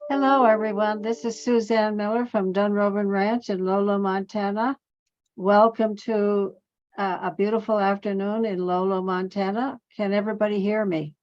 Hello, everyone. This is Suzanne Miller from Dunrovin Ranch in Lolo, Montana. Welcome to a beautiful afternoon in Lolo, Montana. Can everybody hear me?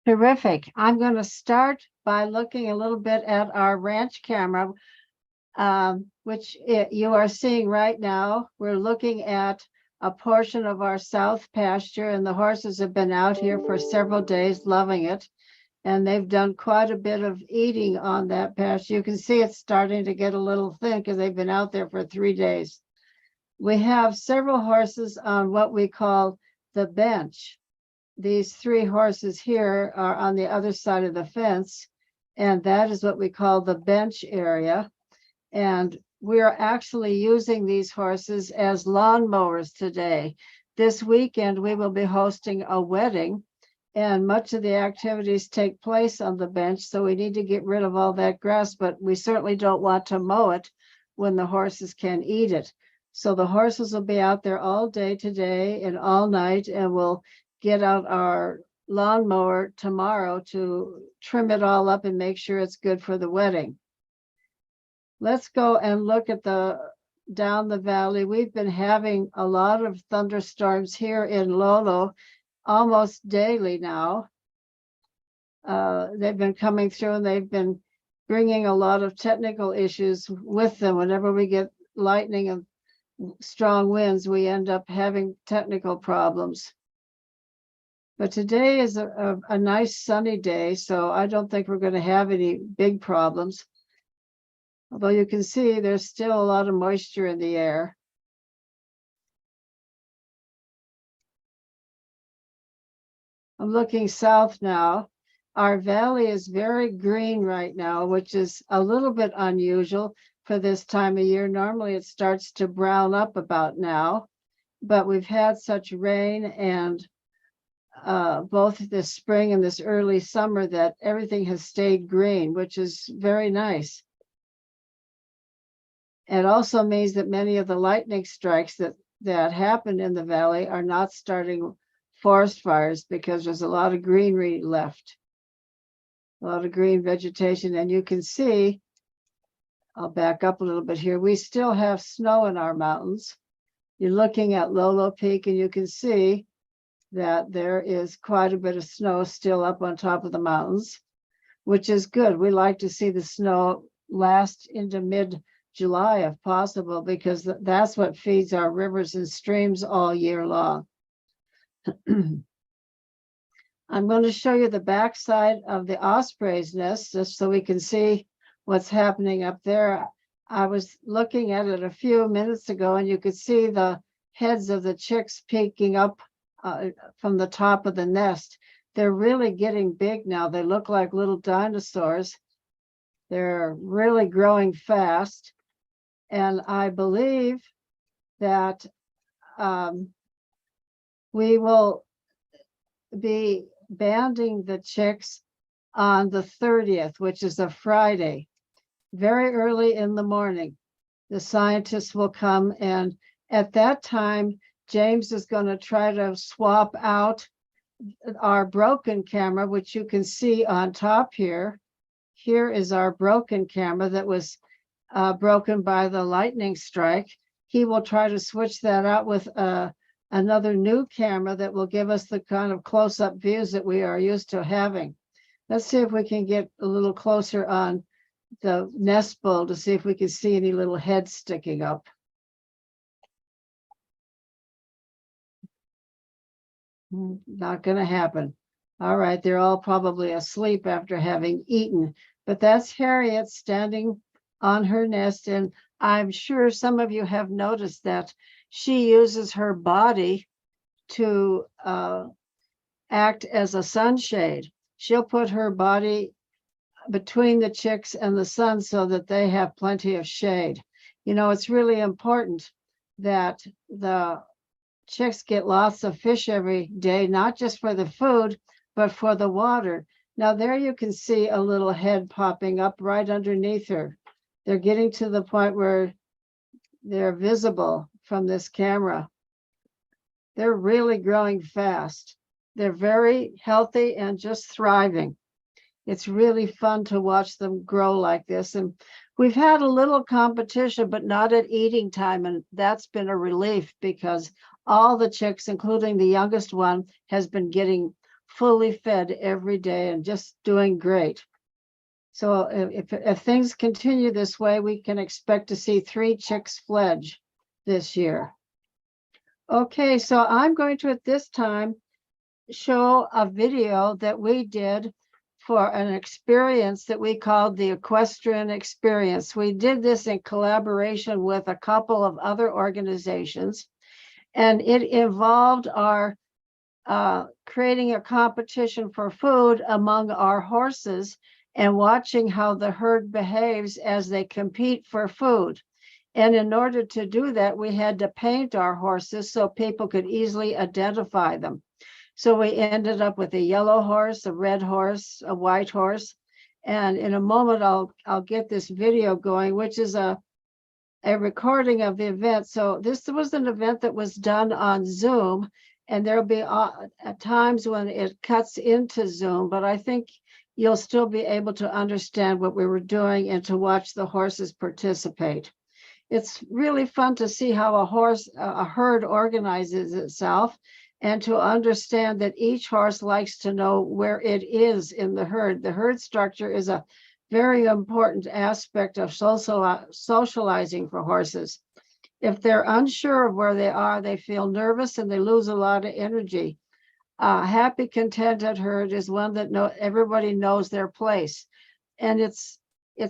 Terrific. I'm going to start by looking a little bit at our ranch camera, which you are seeing right now. We're looking at a portion of our south pasture, and the horses have been out here for several days loving it. And they've done quite a bit of eating on that pasture. You can see it's starting to get a little thin because they've been out there for 3 days. We have several horses on what we call the bench. These 3 horses here are on the other side of the fence, and that is what we call the bench area. And we are actually using these horses as lawn mowers today. This weekend, we will be hosting a wedding, and much of the activities take place on the bench, so we need to get rid of all that grass, but we certainly don't want to mow it when the horses can eat it. So the horses will be out there all day today and all night, and we'll get out our lawnmower tomorrow to trim it all up and make sure it's good for the wedding. Let's go and look at down the valley. We've been having a lot of thunderstorms here in Lolo almost daily now. They've been coming through, and they've been bringing a lot of technical issues with them. Whenever we get lightning and strong winds, we end up having technical problems. But today is a nice sunny day, so I don't think we're going to have any big problems. Although you can see there's still a lot of moisture in the air. I'm looking south now. Our valley is very green right now, which is a little bit unusual for this time of year. Normally it starts to brown up about now, but we've had such rain and both this spring and this early summer that everything has stayed green, which is very nice. It also means that many of the lightning strikes that happen in the valley are not starting forest fires because there's a lot of greenery left, a lot of green vegetation. And you can see, I'll back up a little bit here, we still have snow in our mountains. You're looking at Lolo Peak, and you can see that there is quite a bit of snow still up on top of the mountains, which is good. We like to see the snow last into mid-July if possible, because that's what feeds our rivers and streams all year long. I'm going to show you the backside of the osprey's nest just so we can see what's happening up there. I was looking at it a few minutes ago, and you could see the heads of the chicks peeking up from the top of the nest. they're really getting big now. They look like little dinosaurs. They're really growing fast. And I believe that we will be banding the chicks on the 30th, which is a Friday, very early in the morning. The scientists will come, and at that time, James is going to try to swap out our broken camera, which you can see on top here. Here is our broken camera that was broken by the lightning strike. He will try to switch that out with another new camera that will give us the kind of close-up views that we are used to having. Let's see if we can get a little closer on the nest bowl to see if we can see any little heads sticking up. Not going to happen. All right, they're all probably asleep after having eaten, but that's Harriet standing on her nest, and I'm sure some of you have noticed that she uses her body to act as a sunshade. She'll put her body between the chicks and the sun so that they have plenty of shade. You know, it's really important that the chicks get lots of fish every day, not just for the food, but for the water. Now there you can see a little head popping up right underneath her. They're getting to the point where they're visible from this camera. They're really growing fast. They're very healthy and just thriving. It's really fun to watch them grow like this. And we've had a little competition, but not at eating time. And that's been a relief because all the chicks, including the youngest one, has been getting fully fed every day and just doing great. So if things continue this way, we can expect to see 3 chicks fledge this year. Okay, so I'm going to at this time show a video that we did for an experience that we called the Equestrian Experience. We did this in collaboration with a couple of other organizations, and it involved our creating a competition for food among our horses and watching how the herd behaves as they compete for food. And in order to do that, we had to paint our horses so people could easily identify them. So we ended up with a yellow horse, a red horse, a white horse. And in a moment, I'll get this video going, which is a recording of the event. So this was an event that was done on Zoom, and there'll be at times when it cuts into Zoom, but I think you'll still be able to understand what we were doing and to watch the horses participate. It's really fun to see how a herd organizes itself, and to understand that each horse likes to know where it is in the herd. The herd structure is a very important aspect of socializing for horses. If they're unsure of where they are, they feel nervous and they lose a lot of energy. Happy, contented herd is one that everybody knows their place. And it's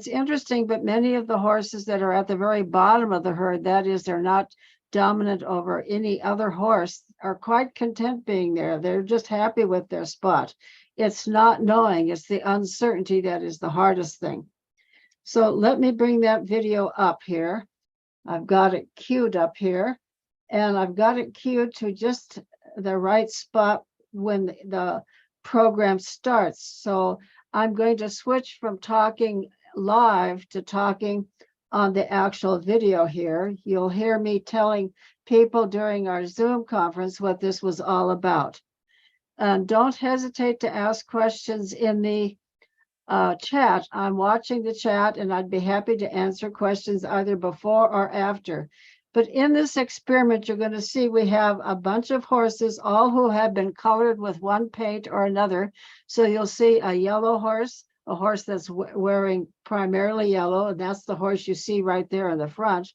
interesting, but many of the horses that are at the very bottom of the herd, that is, they're not dominant over any other horse, are quite content being there. They're just happy with their spot. It's not knowing, it's the uncertainty that is the hardest thing. So let me bring that video up here. I've got it queued up here, and I've got it queued to just the right spot when the program starts. So I'm going to switch from talking live to talking on the actual video here. You'll hear me telling people during our Zoom conference what this was all about. And don't hesitate to ask questions in the chat. I'm watching the chat, and I'd be happy to answer questions either before or after. But in this experiment, you're going to see we have a bunch of horses, all who have been colored with one paint or another. So you'll see a yellow horse, a horse that's wearing primarily yellow, and that's the horse you see right there in the front,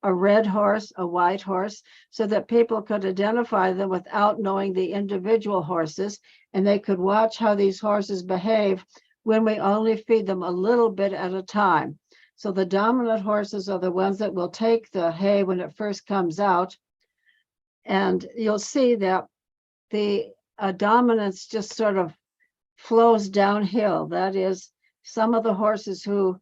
a red horse, a white horse, so that people could identify them without knowing the individual horses, and they could watch how these horses behave when we only feed them a little bit at a time. So the dominant horses are the ones that will take the hay when it first comes out. And you'll see that the dominance just sort of flows downhill. That is, some of the horses who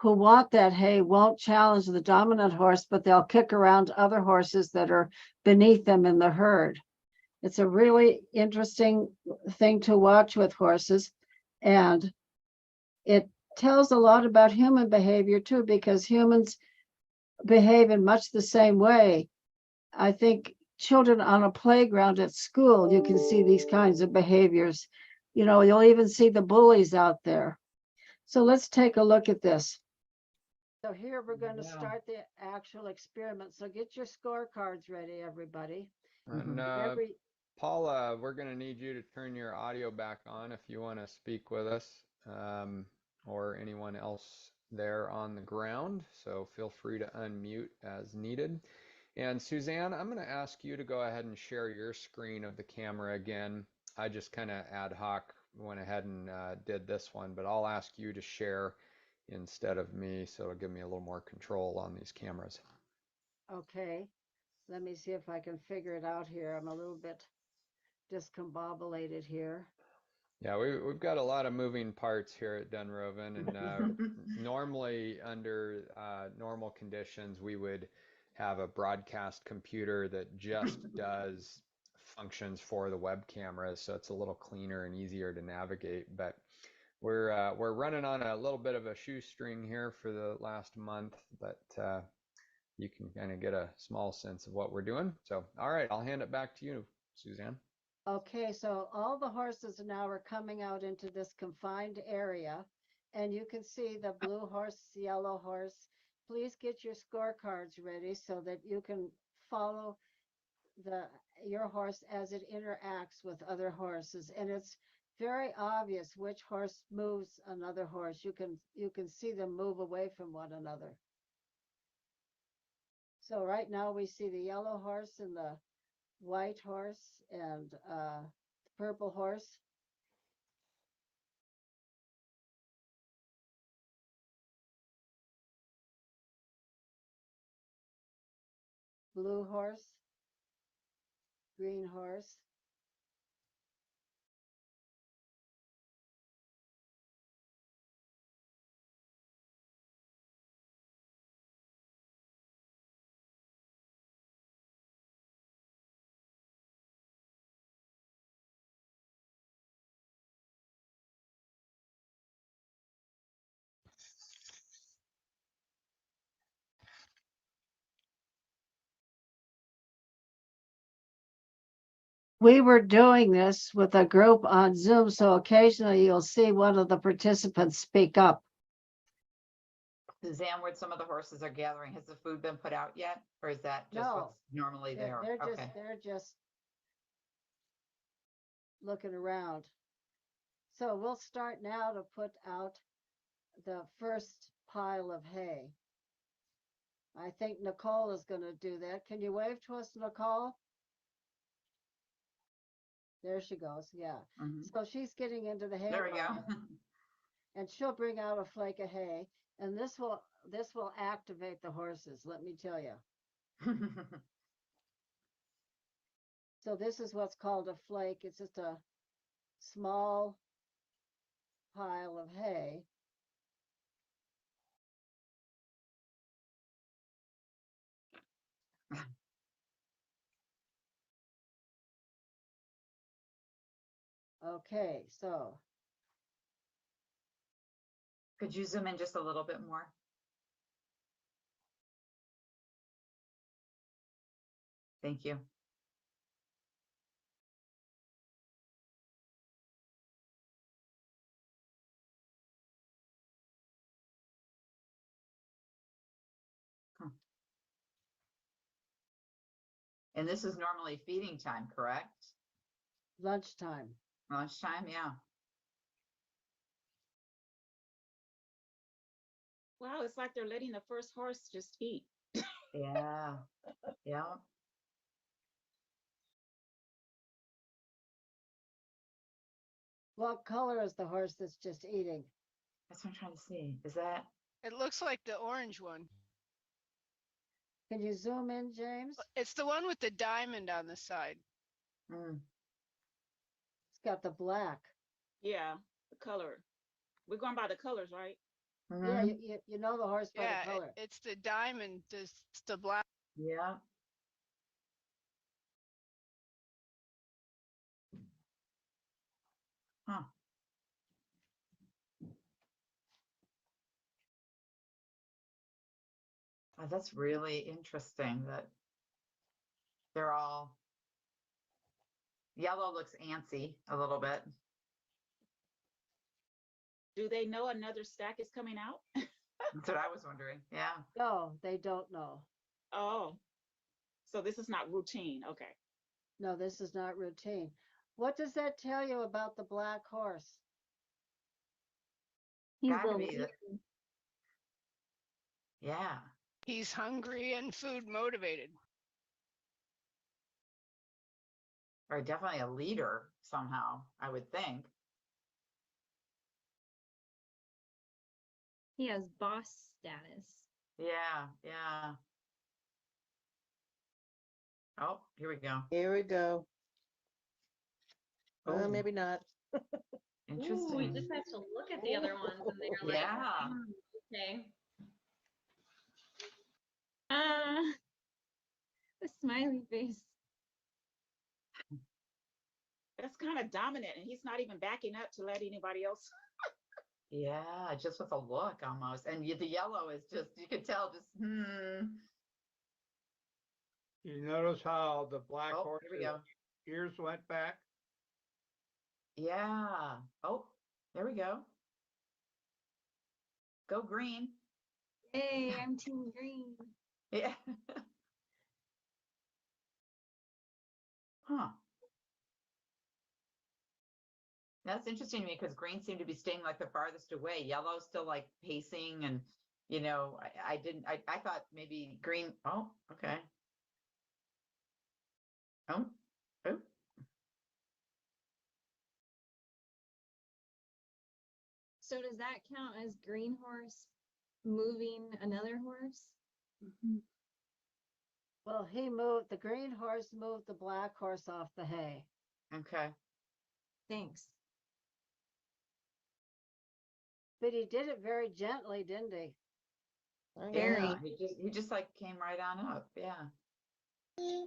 want that hay won't challenge the dominant horse, but they'll kick around other horses that are beneath them in the herd. It's a really interesting thing to watch with horses, and it tells a lot about human behavior too, because humans behave in much the same way. I think children on a playground at school, you can see these kinds of behaviors. You know, you'll even see the bullies out there. So let's take a look at this. So here we're going to start the actual experiment. So get your scorecards ready, everybody. And Paula, we're going to need you to turn your audio back on if you want to speak with us, or anyone else there on the ground. So feel free to unmute as needed. And Suzanne, I'm going to ask you to go ahead and share your screen of the camera again. I just kind of ad hoc went ahead and did this one, but I'll ask you to share instead of me, so it'll give me a little more control on these cameras. Okay, let me see if I can figure it out here. I'm a little bit discombobulated here. Yeah, we've got a lot of moving parts here at Dunrovin, and normally under normal conditions, we would have a broadcast computer that just does functions for the web cameras, so it's a little cleaner and easier to navigate. But we're running on a little bit of a shoestring here for the last month, but you can kind of get a small sense of what we're doing. So, all right, I'll hand it back to you, Suzanne. Okay, so all the horses now are coming out into this confined area, and you can see the blue horse, yellow horse. Please get your scorecards ready so that you can follow your horse as it interacts with other horses. And it's very obvious which horse moves another horse. You can see them move away from one another. So right now we see the yellow horse and the white horse and purple horse. Blue horse, green horse. We were doing this with a group on Zoom, so occasionally you'll see one of the participants speak up. Suzanne, where some of the horses are gathering, has the food been put out yet? Or is that just No, what's normally there? They're just looking around. So we'll start now to put out the first pile of hay. I think Nicole is going to do that. Can you wave to us, Nicole? There she goes. Yeah. So she's getting into the hay. There we go. And she'll bring out a flake of hay, and this will activate the horses, let me tell you. So this is what's called a flake. It's just a small pile of hay. Okay, so. Could you zoom in just a little bit more? Thank you. And this is normally feeding time, correct? Lunchtime. Lunchtime, yeah. Wow, it's like they're letting the first horse just eat. Yeah, yeah. What color is the horse that's just eating? That's what I'm trying to see. Is that? It looks like the orange one. Can you zoom in, James? It's the one with the diamond on the side. got the black. Yeah, the color. We're going by the colors, right? Yeah, Mhm. you know the horse by the Yeah, color. it's the diamond, it's the black. Yeah. Huh. Oh, that's really interesting that they're all yellow looks antsy a little bit. Do they know another stack is coming out? That's what I was wondering. Yeah. No, they don't know. Oh, so this is not routine. Okay. No, this is not routine. What does that tell you about the black horse? He's Gotta the be leader. the, yeah. He's hungry and food motivated. Or definitely a leader somehow, I would think. He has boss status. Yeah, yeah. Oh, here we go. Here we go. Oh, Maybe not. Ooh, he interesting. just has to look at the other ones and they're like, Yeah. okay. The smiley face. That's kind of dominant, and he's not even backing up to let anybody else. Yeah, just with a look almost. And the yellow is just, you could tell just, You notice how the black Oh, here we horse's go. ears went back? Yeah. Oh, there we go. Go green. Hey, I'm team green. Yeah. Huh. That's interesting to me because green seemed to be staying like the farthest away. Yellow's still like pacing and, I thought maybe green. Oh, okay. Oh, oh, So does that count as green horse moving another horse? Well, the green horse moved the black horse off the hay. okay. Thanks. But he did it very gently, didn't he? Very. Yeah, he just like came right on up. Yeah.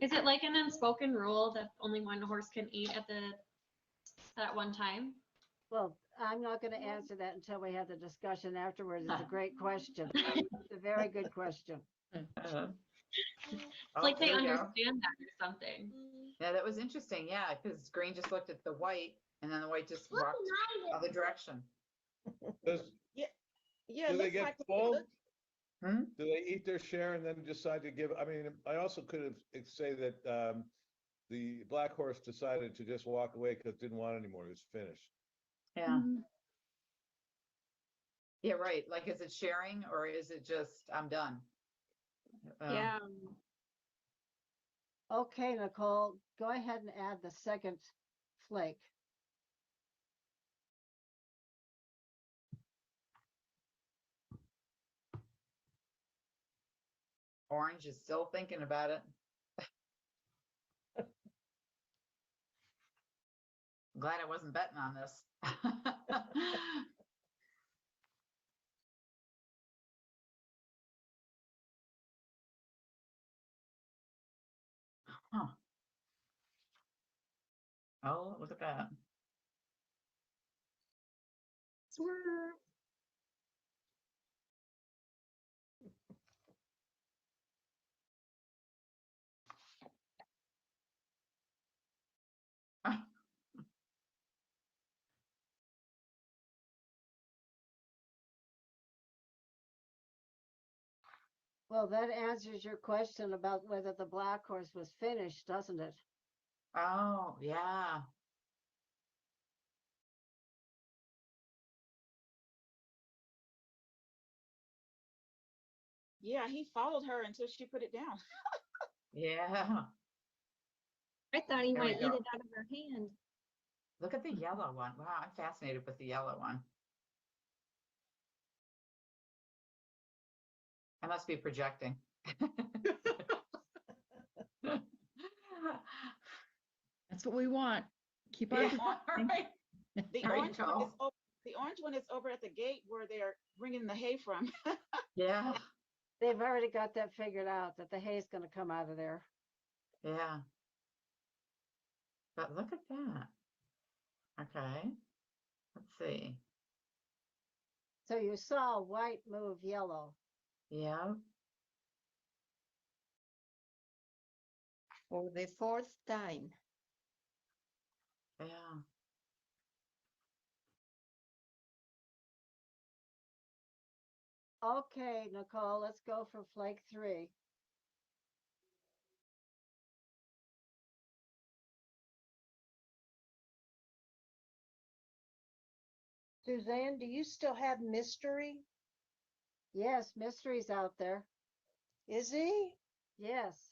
Is it like an unspoken rule that only one horse can eat at one time? Well, I'm not going to answer that until we have the discussion afterwards. It's a great question. It's a very good question. It's like they there we go. understand that or something. Yeah, that was interesting. Yeah, because green just looked at the white and then the white just walked other direction. Does, Yeah, do it they looks get like full? Hmm? Do they eat their share and then decide to give? I mean, I also could have say that the black horse decided to just walk away because it didn't want anymore. It was finished. Yeah. Yeah, right. Like, is it sharing or is it just, I'm done? Yeah. Okay, Nicole, go ahead and add the second flake. Orange is still thinking about it. I'm glad I wasn't betting on this. Huh. Oh, look at that. Swerve. Well, that answers your question about whether the black horse was finished, doesn't it? Oh, yeah. Yeah, he followed her until she put it down. Yeah. I thought he There we might eat go. it out of her hand. Look at the yellow one. Wow, I'm fascinated with the yellow one. I must be projecting. That's what we want. keep Yeah, on. right. The There you orange one go. is over, the orange one is over at the gate where they're bringing the hay from. Yeah, They've already got that figured out, that the hay's gonna come out of there. yeah. But look at that. Okay, let's see. So you saw white move yellow. Yeah, For the fourth time. yeah. Okay, Nicole, let's go for flake 3. Suzanne, do you still have mystery? Yes, mystery's out there. Is he? Yes.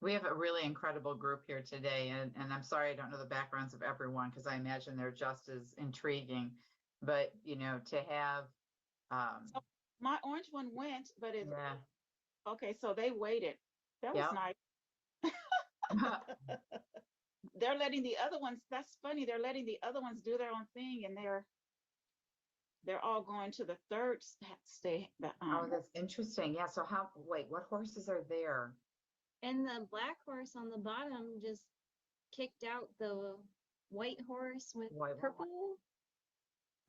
We have a really incredible group here today, and I'm sorry I don't know the backgrounds of everyone because I imagine they're just as intriguing. But you know, to have So my orange one went, but it, yeah. okay, so they waited. That was Yep. nice. They're letting the other ones, that's funny, they're letting the other ones do their own thing, and they're all going to the third stage. Oh, that's interesting. Yeah. So wait, what horses are there? And the black horse on the bottom just kicked out the white horse with White one. purple.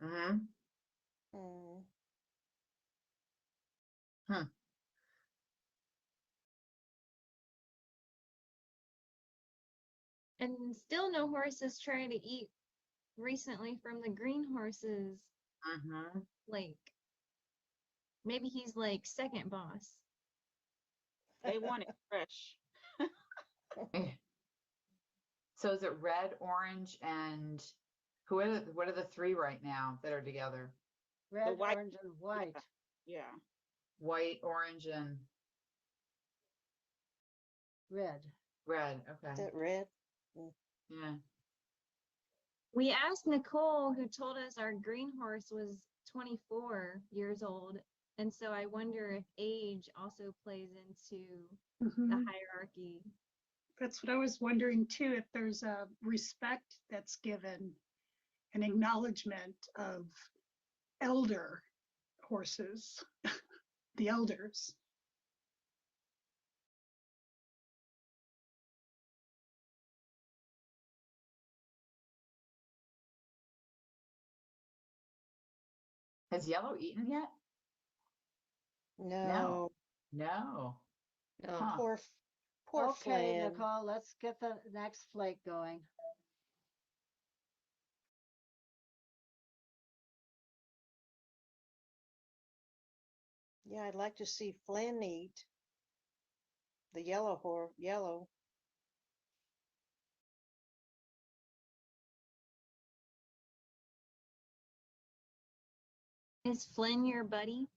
Mm-hmm. Mm. Hmm. And still no horses trying to eat recently from the green horses. Mm-hmm. Like, maybe he's like second boss. They want it fresh. So is it red, orange, and what are the 3 right now that are together? Red, white- orange, and white. Yeah. White, orange, and Red. red. Is Okay. that red? Yeah. We asked Nicole, who told us our green horse was 24 years old. And so I wonder if age also plays into the Mhm. hierarchy. That's what I was wondering too, if there's a respect that's given, an acknowledgement of elder horses, the elders. Has Yellow eaten yet? No. No. No. Huh. Poor Okay, Flan. Nicole, let's get the next flake going. Yeah, I'd like to see Flan eat. The yellow. Is Flynn your buddy?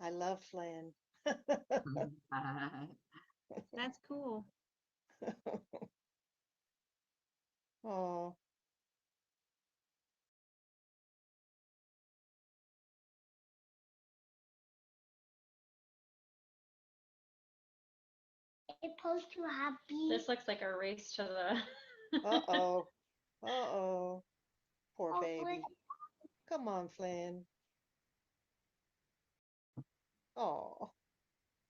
I love Flan. That's cool. Oh, Supposed to happy. This looks like a race to the. uh-oh. Uh-oh. Poor baby. Come on, Flan. Oh,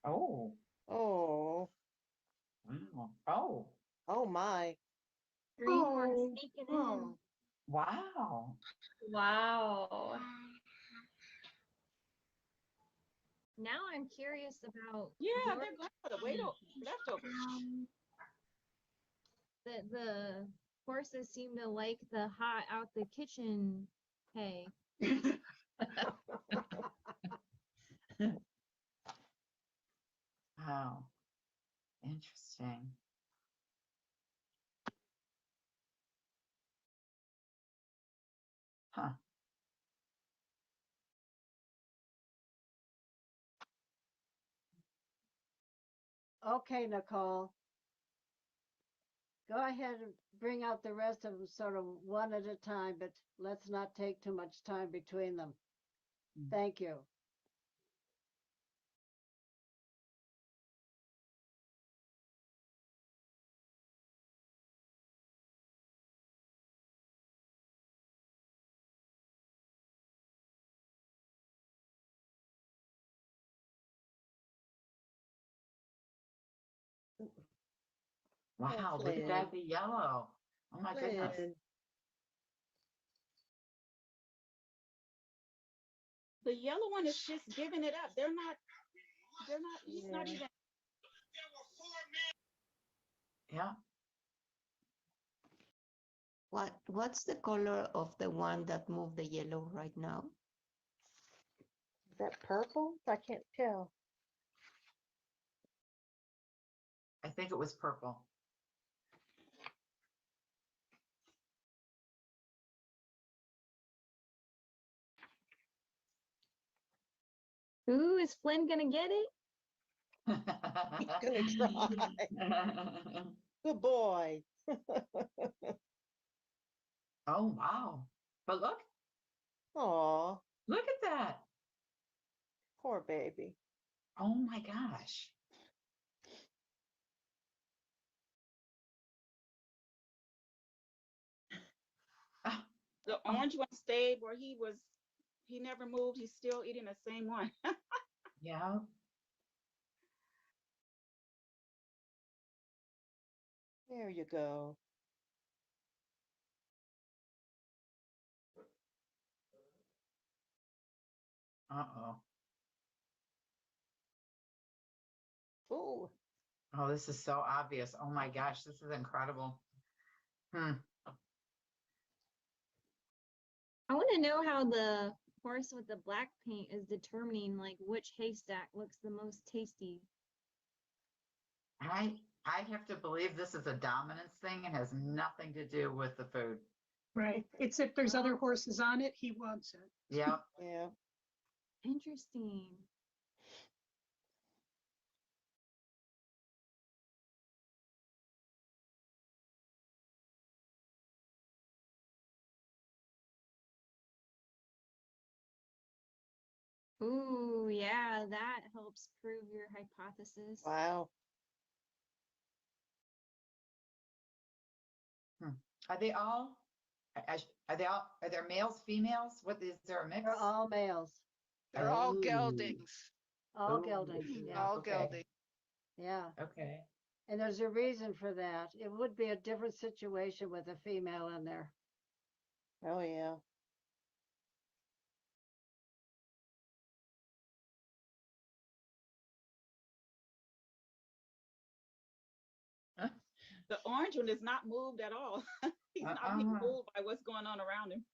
Oh. oh, Wow. Oh. oh my. Green horse sneaking in. Wow. Wow. Now I'm curious about Yeah, your- they're going for the leftovers. the horses seem to like the hot out the kitchen hay. Wow. Interesting. Huh. Okay, Nicole. Go ahead and bring out the rest of them sort of one at a time, but let's not take too much time between them. Thank you. Wow, look at that, the yellow. Oh my goodness. Flynn. The yellow one is just giving it up. He's not Yeah. even. Yeah. What's the color of the one that moved the yellow right now? Is that purple? I can't tell. I think it was purple. Ooh, is Flynn gonna get it? He's gonna try. Good boy. Oh, wow. But look, Aw, look at that. poor baby. Oh my gosh. Ah, The orange one stayed where he was. He never moved. He's still eating the same one. yeah. There you go. Uh-oh. Ooh, Oh, this is so obvious. Oh my gosh, this is incredible. Hmm. I want to know how the horse with the black paint is determining like which haystack looks the most tasty. I have to believe this is a dominance thing and has nothing to do with the food. Right. It's if there's other horses on it, he wants it. Yep. yeah. Interesting. Ooh, yeah, that helps prove your hypothesis. Wow. Are they all? Are they all? Are there males, females? What is there a mix? They're all males, They're all Ooh. geldings. all Ooh. geldings. Yeah, All Okay. geldings. yeah. Okay. And there's a reason for that. It would be a different situation with a female in there. Oh, yeah. The orange one is not moved at all. He's not being moved by what's going on around him.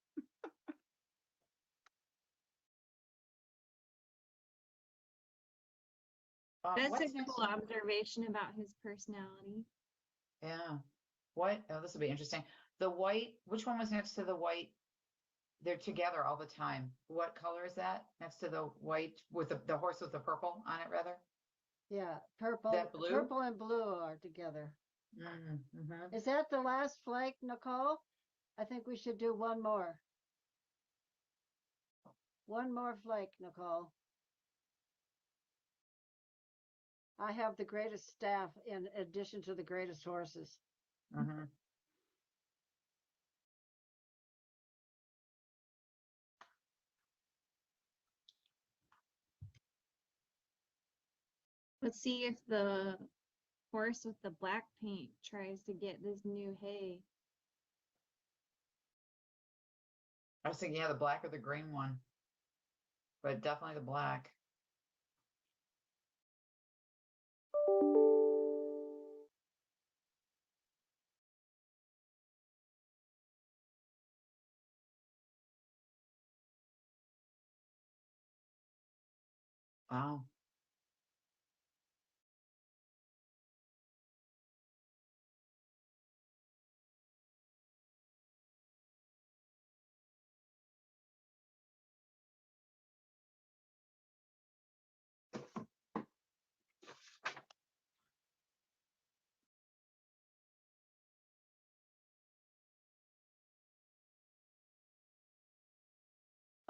That's What's a next? cool observation about his personality. Yeah. What? Oh, this will be interesting. The white, which one was next to the white? They're together all the time. What color is that next to the white with the horse with the purple on it, rather? Yeah, purple, That blue? purple and blue are together. Mm-hmm. Is that the last flake, Nicole? I think we should do one more. One more flake, Nicole. I have the greatest staff in addition to the greatest horses. Mm-hmm. Let's see if the horse with the black paint tries to get this new hay. I was thinking, yeah, the black or the green one, but definitely the black. Wow.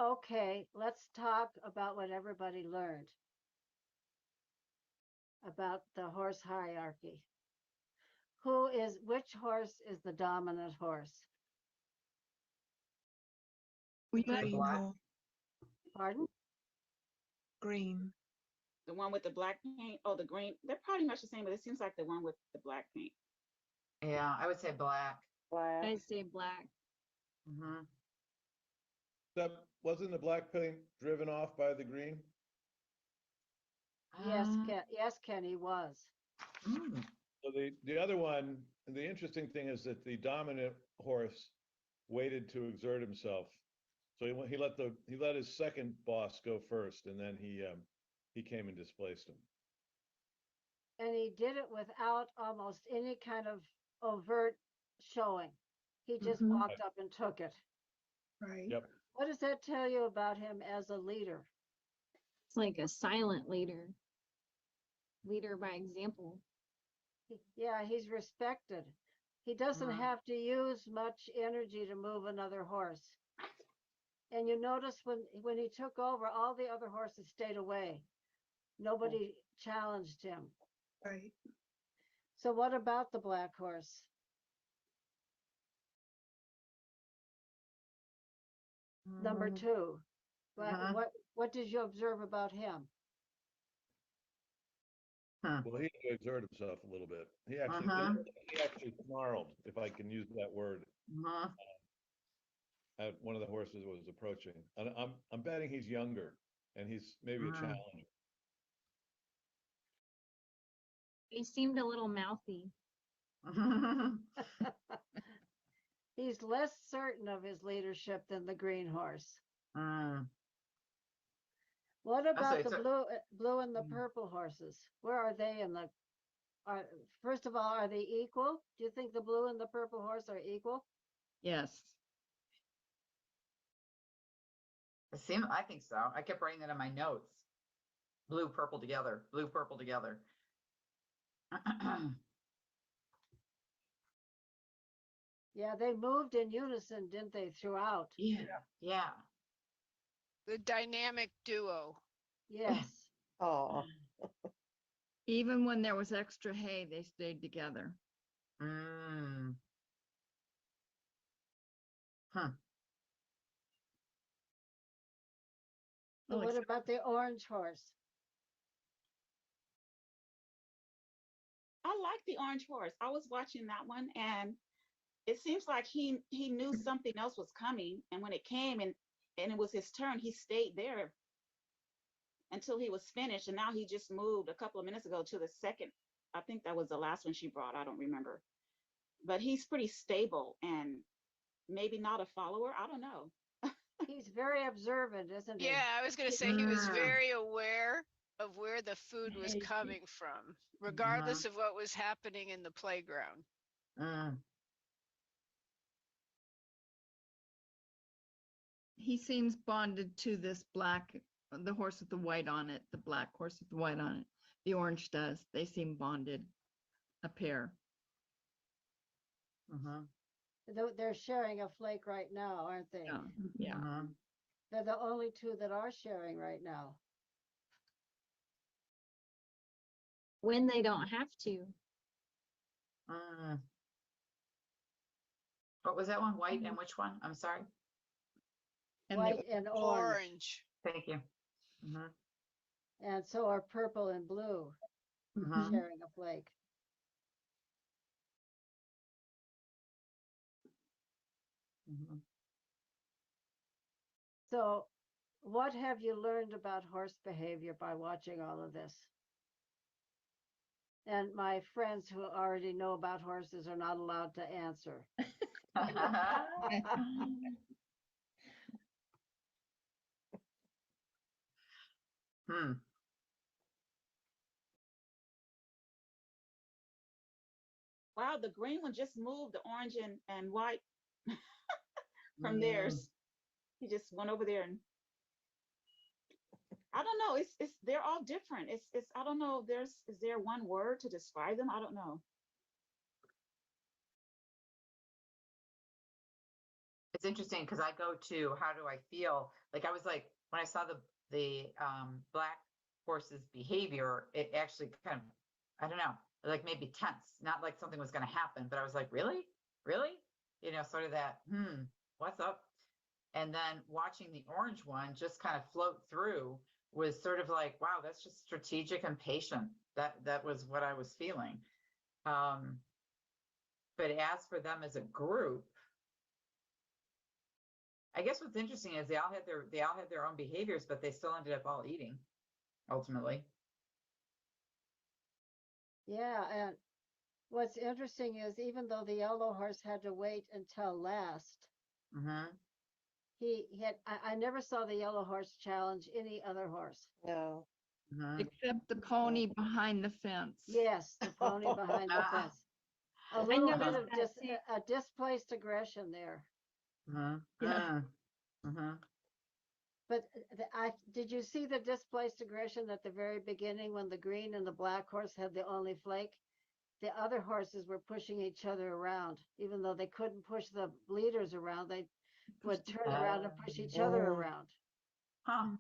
Okay, let's talk about what everybody learned about the horse hierarchy. Which horse is the dominant horse? Green horse. Pardon? Green. The one with the black paint. Oh, the green. They're pretty much the same, but it seems like the one with the black paint. Yeah, I would say black. Black. I say black. Mm-hmm. That wasn't the black paint driven off by the green? Yes, yes, Kenny was. So the other one, the interesting thing is that the dominant horse waited to exert himself. So he let his second boss go first, and then he came and displaced him. And he did it without almost any kind of overt showing. He just Mhm. walked up and took it. Right. Yep. What does that tell you about him as a leader? It's like a silent leader. Leader by example. Yeah, he's respected. He doesn't Mhm. have to use much energy to move another horse. And you notice when he took over, all the other horses stayed away. Nobody challenged him. Right. So what about the black horse? Number Mm-hmm. 2. Uh-huh. What did you observe about him? Well, he had to exert himself a little bit. He actually snarled, if I can use that word, Uh-huh. at one of the horses was approaching. And I'm betting he's younger, and he's maybe a challenger. He seemed a little mouthy. He's less certain of his leadership than the green horse. What about the blue and the purple horses? Where are they in the first of all, are they equal? Do you think the blue and the purple horse are equal? Yes. I think so. I kept writing that in my notes. Blue, purple together. Blue, purple together. Yeah, they moved in unison, didn't they, throughout? Yeah. The dynamic duo. Yes. Oh, Even when there was extra hay, they stayed together. Mm. Huh. So what about the orange horse? I like the orange horse. I was watching that one, and it seems like he knew something else was coming, and when it came and it was his turn, he stayed there until he was finished, and now he just moved a couple of minutes ago to the second. I think that was the last one she brought. I don't remember, but he's pretty stable and maybe not a follower. I don't know. He's very observant, isn't he? Yeah, I was going to say he was very aware of where the food was coming from, regardless of what was happening in the playground. He seems bonded to this black, the horse with the white on it, the black horse with the white on it. The orange does. They seem bonded, a pair. They're sharing a flake right now, aren't they? Yeah. They're the only two that are sharing right now. When they don't have to. What was that one? White and which one? I'm sorry. And White and orange. Thank you. And so are purple and blue sharing a flake. So what have you learned about horse behavior by watching all of this? And my friends who already know about horses are not allowed to answer. Wow, the green one just moved the orange and white from theirs. He just went over there, and I don't know. It's they're all different. It's I don't know. Is there one word to describe them? I don't know. it's interesting because I go to how do I feel? Like I was like when I saw the black horse's behavior, it actually kind of I don't know, like maybe tense, not like something was going to happen, but I was like, really, really, sort of that what's up? And then watching the orange one just kind of float through was sort of like, wow, that's just strategic and patient. That was what I was feeling. But as for them as a group, I guess what's interesting is they all had their own behaviors, but they still ended up all eating ultimately. Yeah, and what's interesting is even though the yellow horse had to wait until last, Mm-hmm. he had I never saw the yellow horse challenge any other horse. No. Mm-hmm. Except the pony behind the fence. Yes, the pony behind the fence. A little bit noticed of that just too. a displaced aggression there. Mm-hmm. Yeah. Mm-hmm. But did you see the displaced aggression at the very beginning when the green and the black horse had the only flake? The other horses were pushing each other around, even though they couldn't push the leaders around. They would turn around and push each other around. Huh.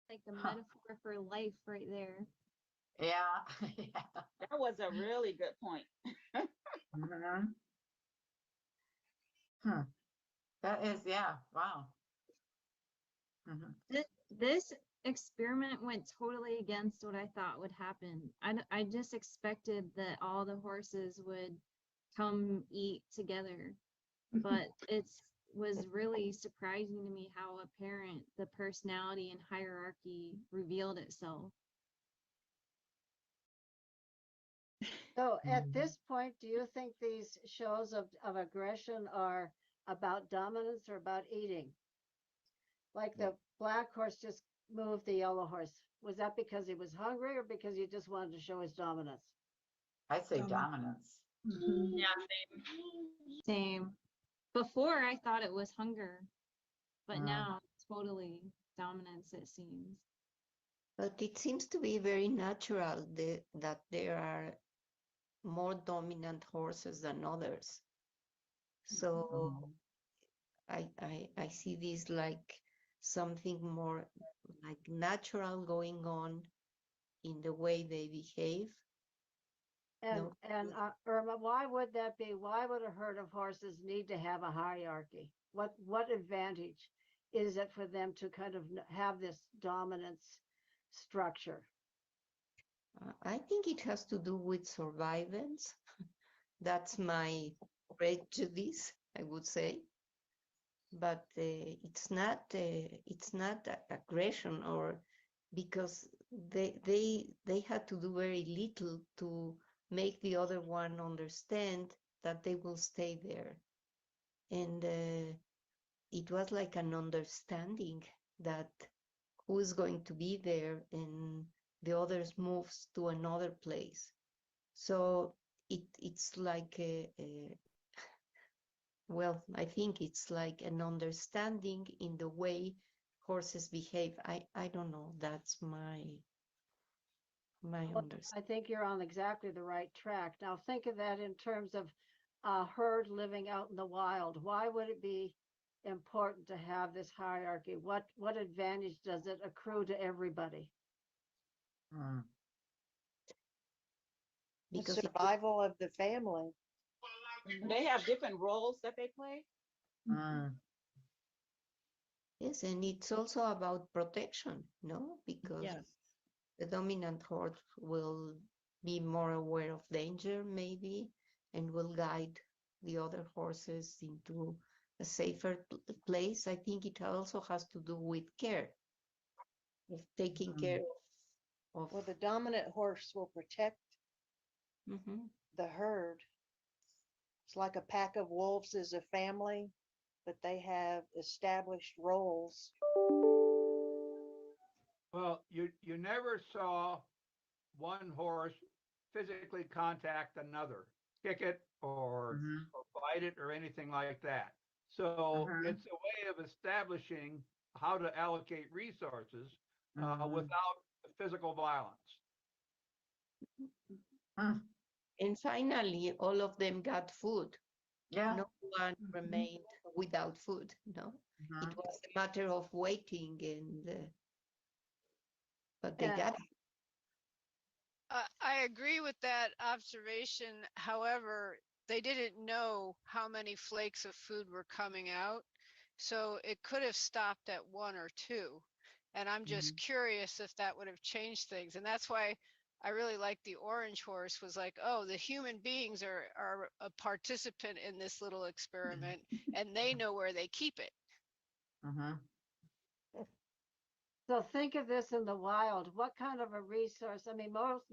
Like a Huh. metaphor for life right there. Yeah. Yeah. That was a really good point. Mm-hmm. That is, yeah. Wow. Mm-hmm. This experiment went totally against what I thought would happen. I just expected that all the horses would come eat together, but was really surprising to me how apparent the personality and hierarchy revealed itself. So at this point, do you think these shows of aggression are about dominance or about eating? Like the black horse just moved the yellow horse. Was that because he was hungry or because he just wanted to show his dominance? I'd say dominance. Mhm. Yeah, same. Same. Before I thought it was hunger, but Mm. now it's totally dominance, it seems. But it seems to be very natural that there are more dominant horses than others. So I see this like something more like natural going on in the way they behave. And No, Irma, why would that be? Why would a herd of horses need to have a hierarchy? What advantage is it for them to kind of have this dominance structure? I think it has to do with survivance. That's my prejudice, I would say. But it's not aggression, or because they had to do very little to make the other one understand that they will stay there, and it was like an understanding that who is going to be there, and the others moves to another place. So it's like well, I think it's like an understanding in the way horses behave. I don't know. That's my Well, understanding. I think you're on exactly the right track. Now think of that in terms of a herd living out in the wild. Why would it be important to have this hierarchy? What advantage does it accrue to everybody? Mm. The Because it, survival of the family. They have different roles that they play. Mm. yes, and it's also about protection, no? Because Yes. the dominant herd will be more aware of danger, maybe, and will guide the other horses into a safer place. I think it also has to do with care, of taking care of. Well, the dominant horse will protect Mhm. the herd. It's like a pack of wolves is a family, but they have established roles. Well, you never saw one horse physically contact another, kick it Mhm. or bite it or anything like that. So Mhm. it's a way of establishing how to allocate resources Mhm. without physical violence. Mm. And finally, all of them got food. Yeah. No one remained without food, no. It was a matter of waiting and, but they Yeah. got it. I agree with that observation. However, they didn't know how many flakes of food were coming out. So it could have stopped at one or two. And I'm just curious if that would have changed things. And that's why I really like the orange horse was like, oh, the human beings are a participant in this little experiment and they know where they keep it. So think of this in the wild. What kind of a resource? I mean, most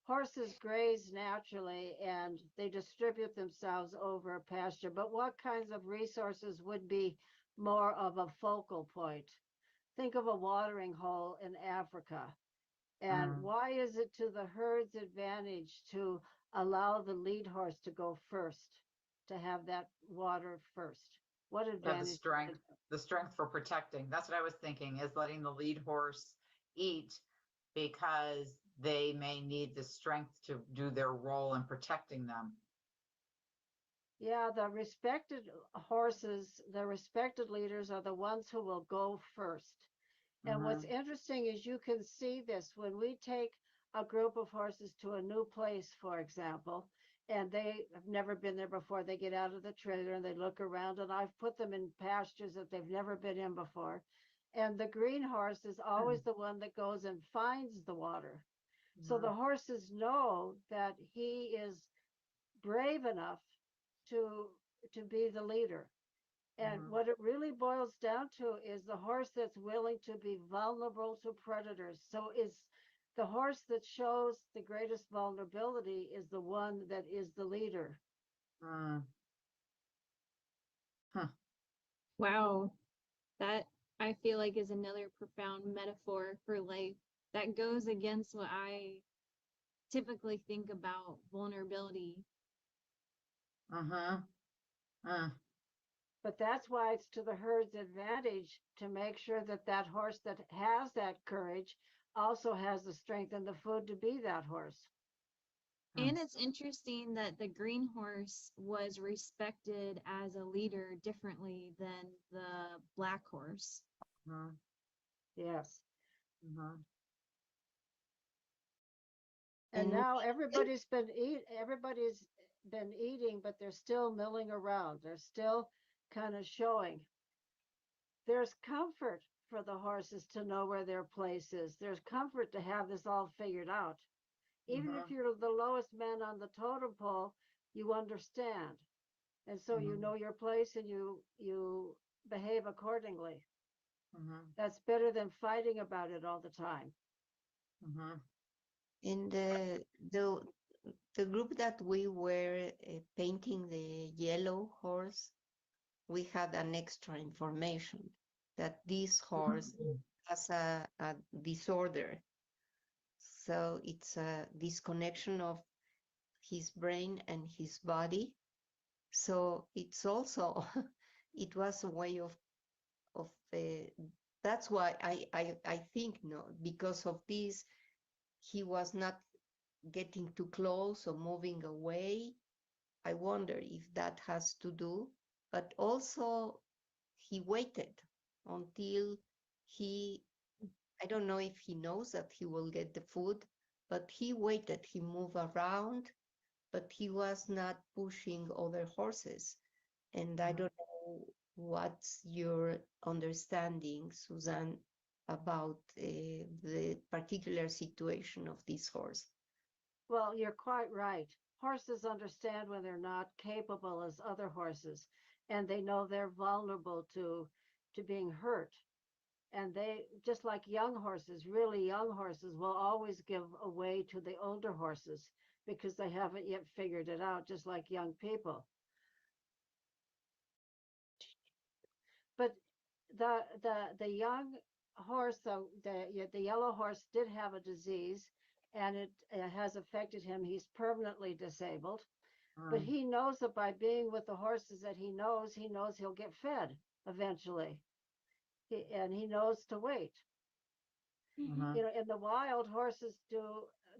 horses graze naturally and they distribute themselves over a pasture, but what kinds of resources would be more of a focal point? Think of a watering hole in Africa. And why is it to the herd's advantage to allow the lead horse to go first, to have that water first? What Yeah, advantage? the strength for protecting. That's what I was thinking, is letting the lead horse eat because they may need the strength to do their role in protecting them. Yeah, the respected horses, the respected leaders are the ones who will go first. And what's interesting is you can see this when we take a group of horses to a new place, for example, and they have never been there before. They get out of the trailer and they look around, and I've put them in pastures that they've never been in before. And the green horse is always the one that goes and finds the water. So the horses know that he is brave enough to be the leader. And what it really boils down to is the horse that's willing to be vulnerable to predators. So is the horse that shows the greatest vulnerability is the one that is the leader. Wow. That I feel like is another profound metaphor for life that goes against what I typically think about vulnerability. But that's why it's to the herd's advantage to make sure that that horse that has that courage also has the strength and the food to be that horse. And it's interesting that the green horse was respected as a leader differently than the black horse. Yes. And And now everybody's been eating, but they're still milling around. They're still kind of showing. There's comfort for the horses to know where their place is. There's comfort to have this all figured out. Even if you're the lowest man on the totem pole, you understand. And so you know your place and you behave accordingly. That's better than fighting about it all the time. in the group that we were painting the yellow horse, we had an extra information that this horse has a disorder. So it's a disconnection of his brain and his body. So it's also, it was a way of that's why I think, no, because of this, he was not getting too close or moving away. I wonder if that has to do, but also he waited until he, I don't know if he knows that he will get the food, but he waited, he moved around, but he was not pushing other horses. And I don't know what's your understanding, Suzanne, about the particular situation of this horse. Well, you're quite right. Horses understand when they're not capable as other horses, and they know they're vulnerable to being hurt. And they, just like young horses, really young horses will always give away to the older horses because they haven't yet figured it out, just like young people. But the young horse, the yellow horse did have a disease, and it has affected him. He's permanently disabled, but he knows that by being with the horses that he knows he'll get fed eventually. And he knows to wait. You know, in the wild, horses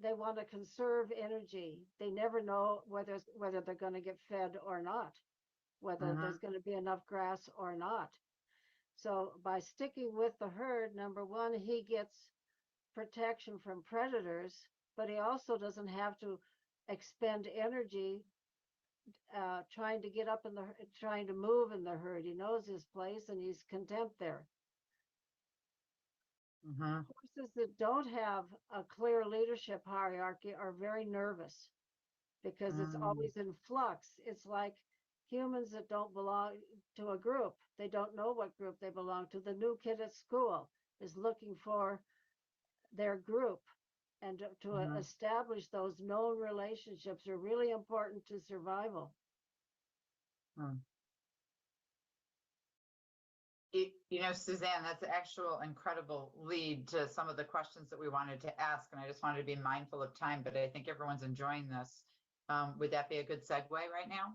they want to conserve energy. They never know whether they're going to get fed or not. whether there's going to be enough grass or not. So by sticking with the herd, number one, he gets protection from predators, but he also doesn't have to expend energy trying to get up in the, trying to move in the herd. He knows his place and he's content there. Horses that don't have a clear leadership hierarchy are very nervous because it's always in flux. It's like humans that don't belong to a group. They don't know what group they belong to. The new kid at school is looking for their group, and to establish those known relationships are really important to survival. You know, Suzanne, that's an actual incredible lead to some of the questions that we wanted to ask. And I just wanted to be mindful of time, but I think everyone's enjoying this. Would that be a good segue right now?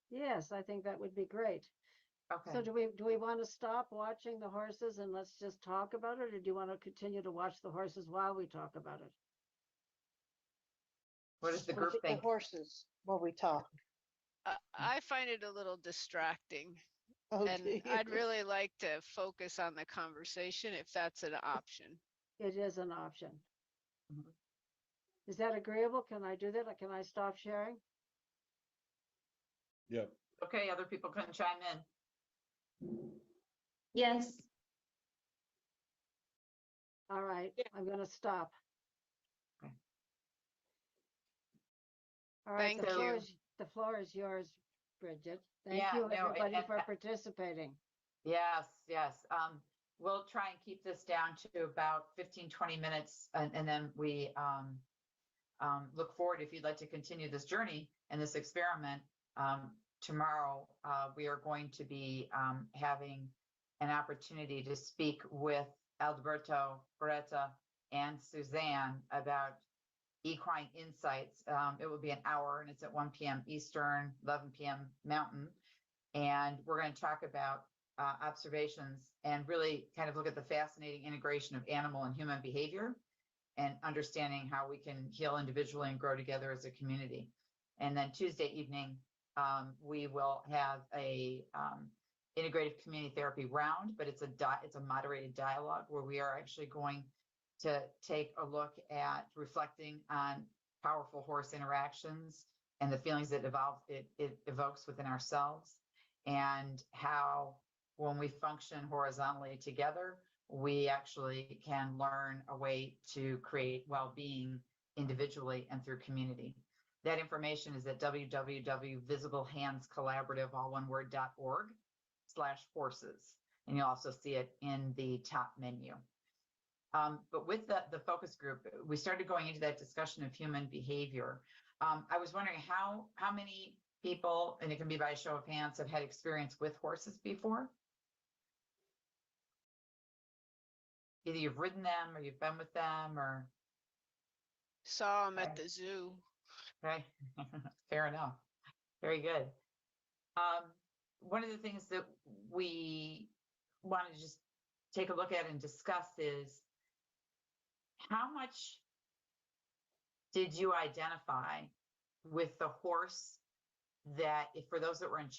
Yes, I think that would be great. Okay. So do we want to stop watching the horses and let's just talk about it, or do you want to continue to watch the horses while we talk about it? What does the Look group at the think? horses while we talk. I find it a little distracting. Oh, And do you? I'd really like to focus on the conversation if that's an option. It is an option. Is that agreeable? Can I do that? Can I stop sharing? Yep. Okay, other people can chime in. Yes. All right, I'm going to stop. Okay. All right, Thank you. the floor is yours, Bridget. Thank Yeah, you, no, everybody, and- for participating. Yes, yes. We'll try and keep this down to about 15, 20 minutes. And then we look forward, if you'd like to continue this journey and this experiment. Tomorrow, we are going to be having an opportunity to speak with Alberto, Greta, and Suzanne about equine insights. It will be an hour and it's at 1 p.m. Eastern, 11 p.m. Mountain. And we're going to talk about observations and really kind of look at the fascinating integration of animal and human behavior and understanding how we can heal individually and grow together as a community. And then Tuesday evening, we will have a integrative community therapy round, but it's a moderated dialogue where we are actually going to take a look at reflecting on powerful horse interactions and the feelings that it evokes within ourselves, and how when we function horizontally together, we actually can learn a way to create well-being individually and through community. That information is at www.visiblehandscollaborative.org/horses. And you'll also see it in the top menu. But with the focus group, we started going into that discussion of human behavior. I was wondering how many people, and it can be by a show of hands, have had experience with horses before? Either you've ridden them or you've been with them or... Saw them at the zoo. Okay, fair enough. Very good. One of the things that we wanted to just take a look at and discuss is how much did you identify with the horse that, if for those that were in